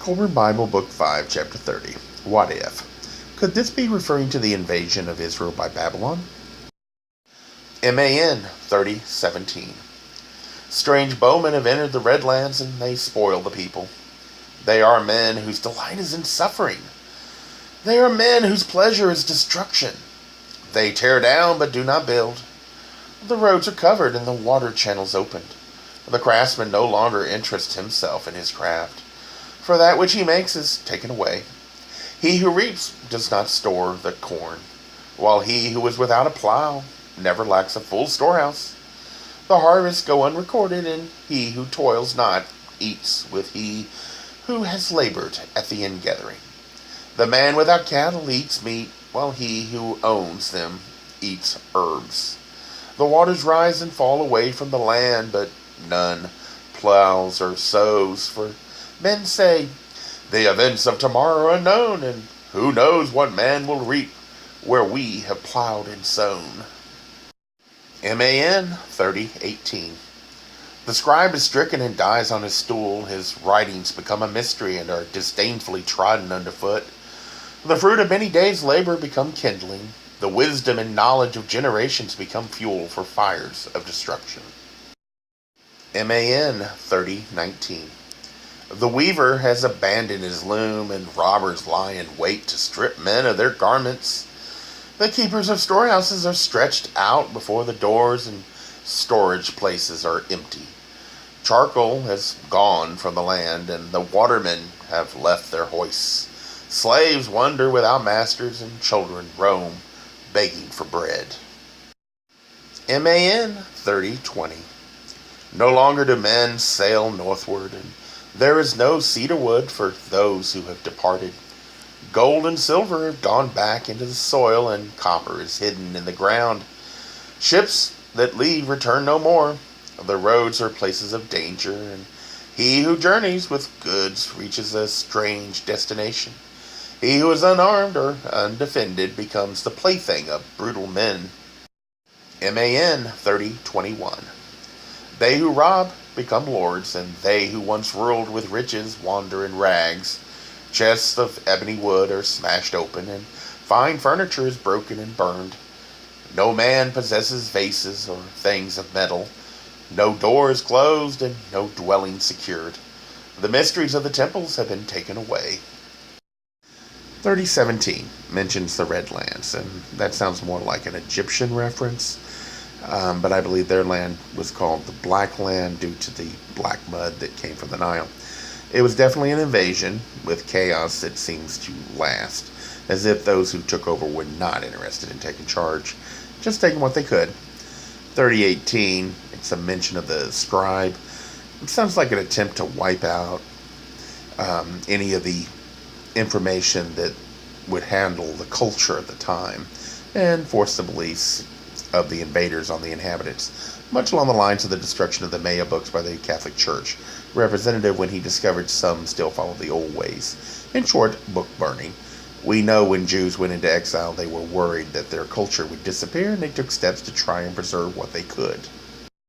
Kolbrin Bible, Book 5, Chapter 30. What if? Could this be referring to the invasion of Israel by Babylon? MAN 30:17. Strange bowmen have entered the Red Lands, and they spoil the people. They are men whose delight is in suffering. They are men whose pleasure is destruction. They tear down but do not build. The roads are covered and the water channels opened. The craftsman no longer interests himself in his craft, for that which he makes is taken away. He who reaps does not store the corn, while he who is without a plow never lacks a full storehouse. The harvests go unrecorded, and he who toils not eats with he who has labored at the ingathering. The man without cattle eats meat, while he who owns them eats herbs. The waters rise and fall away from the land, but none plows or sows, for men say, the events of tomorrow are unknown, and who knows what man will reap where we have plowed and sown. MAN 30:18. The scribe is stricken and dies on his stool. His writings become a mystery and are disdainfully trodden underfoot. The fruit of many days' labor become kindling. The wisdom and knowledge of generations become fuel for fires of destruction. MAN 30:19. The weaver has abandoned his loom, and robbers lie in wait to strip men of their garments. The keepers of storehouses are stretched out before the doors, and storage places are empty. Charcoal has gone from the land, and the watermen have left their hoists. Slaves wander without masters, and children roam, begging for bread. MAN 30:20. No longer do men sail northward, and there is no cedar wood for those who have departed. Gold and silver have gone back into the soil, and copper is hidden in the ground. Ships that leave return no more. The roads are places of danger, and he who journeys with goods reaches a strange destination. He who is unarmed or undefended becomes the plaything of brutal men. MAN 30:21. They who rob become lords, and they who once ruled with riches wander in rags. Chests of ebony wood are smashed open, and fine furniture is broken and burned. No man possesses vases or things of metal. No door is closed, and no dwelling secured. The mysteries of the temples have been taken away. 30:17 mentions the Red Lands, and that sounds more like an Egyptian reference. But I believe their land was called the Black Land due to the black mud that came from the Nile. It was definitely an invasion with chaos that seems to last, as if those who took over were not interested in taking charge, just taking what they could. 30:18, it's a mention of the scribe. It sounds like an attempt to wipe out any of the information that would handle the culture at the time and force the beliefs of the invaders on the inhabitants, much along the lines of the destruction of the Maya books by the Catholic Church, representative when he discovered some still follow the old ways. In short, book burning. We know when Jews went into exile, they were worried that their culture would disappear, and they took steps to try and preserve what they could.